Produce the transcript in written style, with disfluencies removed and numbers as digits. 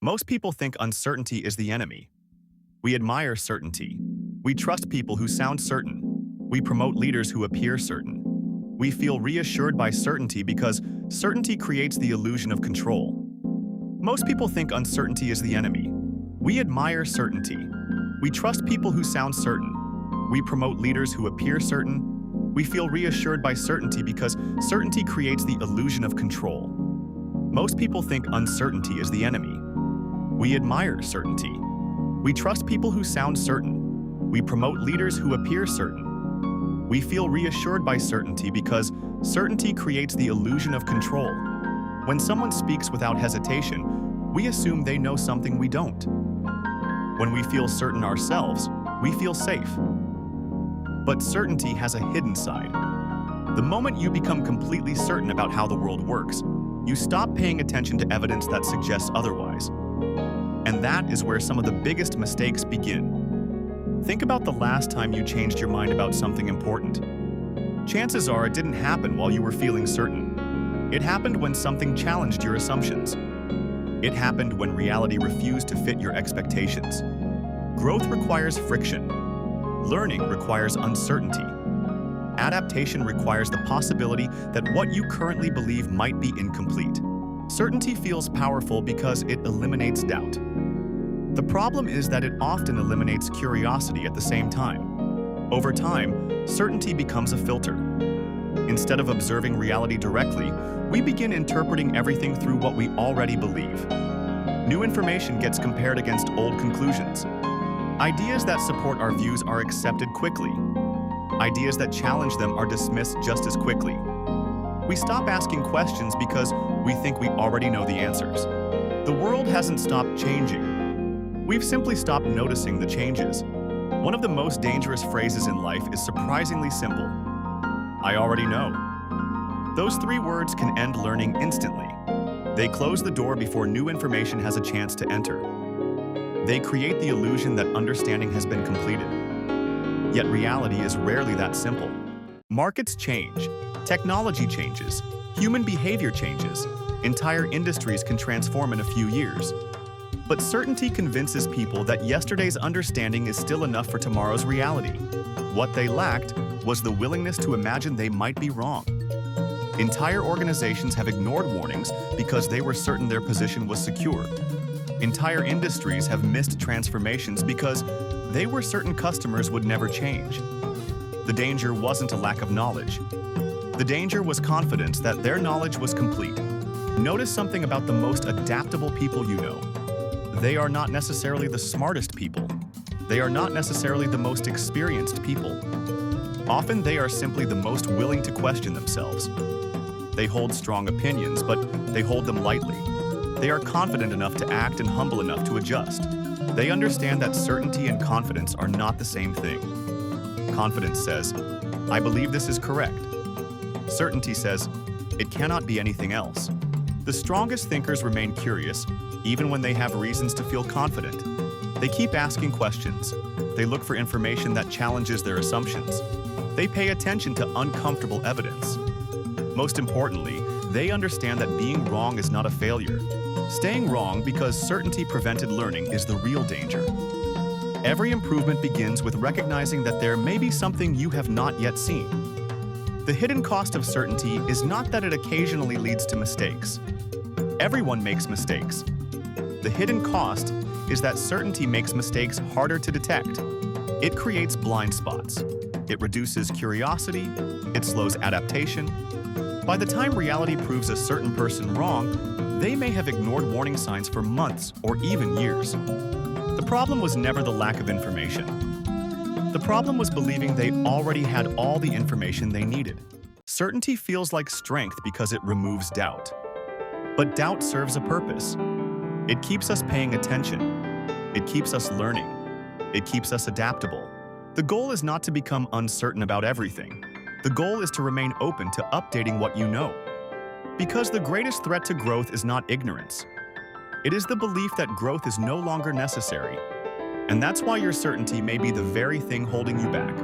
Most people think uncertainty is the enemy. We admire certainty. We trust people who sound certain. We promote leaders who appear certain. We feel reassured by certainty because certainty creates the illusion of control. Most people think uncertainty is the enemy. We admire certainty. We trust people who sound certain. We promote leaders who appear certain. We feel reassured by certainty because certainty creates the illusion of control. Most people think uncertainty is the enemy. We admire certainty. We trust people who sound certain. We promote leaders who appear certain. We feel reassured by certainty because certainty creates the illusion of control. When someone speaks without hesitation, we assume they know something we don't. When we feel certain ourselves, we feel safe. But certainty has a hidden side. The moment you become completely certain about how the world works, you stop paying attention to evidence that suggests otherwise. And that is where some of the biggest mistakes begin. Think about the last time you changed your mind about something important. Chances are it didn't happen while you were feeling certain. It happened when something challenged your assumptions. It happened when reality refused to fit your expectations. Growth requires friction. Learning requires uncertainty. Adaptation requires the possibility that what you currently believe might be incomplete. Certainty feels powerful because it eliminates doubt. The problem is that it often eliminates curiosity at the same time. Over time, certainty becomes a filter. Instead of observing reality directly, we begin interpreting everything through what we already believe. New information gets compared against old conclusions. Ideas that support our views are accepted quickly. Ideas that challenge them are dismissed just as quickly. We stop asking questions because we think we already know the answers. The world hasn't stopped changing. We've simply stopped noticing the changes. One of the most dangerous phrases in life is surprisingly simple. I already know. Those 3 words can end learning instantly. They close the door before new information has a chance to enter. They create the illusion that understanding has been completed. Yet reality is rarely that simple. Markets change. Technology changes. Human behavior changes. Entire industries can transform in a few years. But certainty convinces people that yesterday's understanding is still enough for tomorrow's reality. What they lacked was the willingness to imagine they might be wrong. Entire organizations have ignored warnings because they were certain their position was secure. Entire industries have missed transformations because they were certain customers would never change. The danger wasn't a lack of knowledge. The danger was confidence that their knowledge was complete. Notice something about the most adaptable people you know. They are not necessarily the smartest people. They are not necessarily the most experienced people. Often they are simply the most willing to question themselves. They hold strong opinions, but they hold them lightly. They are confident enough to act and humble enough to adjust. They understand that certainty and confidence are not the same thing. Confidence says, I believe this is correct. Certainty says, it cannot be anything else. The strongest thinkers remain curious, even when they have reasons to feel confident. They keep asking questions. They look for information that challenges their assumptions. They pay attention to uncomfortable evidence. Most importantly, they understand that being wrong is not a failure. Staying wrong because certainty prevented learning is the real danger. Every improvement begins with recognizing that there may be something you have not yet seen. The hidden cost of certainty is not that it occasionally leads to mistakes. Everyone makes mistakes. The hidden cost is that certainty makes mistakes harder to detect. It creates blind spots. It reduces curiosity. It slows adaptation. By the time reality proves a certain person wrong, they may have ignored warning signs for months or even years. The problem was never the lack of information. The problem was believing they already had all the information they needed. Certainty feels like strength because it removes doubt. But doubt serves a purpose. It keeps us paying attention. It keeps us learning. It keeps us adaptable. The goal is not to become uncertain about everything. The goal is to remain open to updating what you know. Because the greatest threat to growth is not ignorance. It is the belief that growth is no longer necessary. And that's why your certainty may be the very thing holding you back.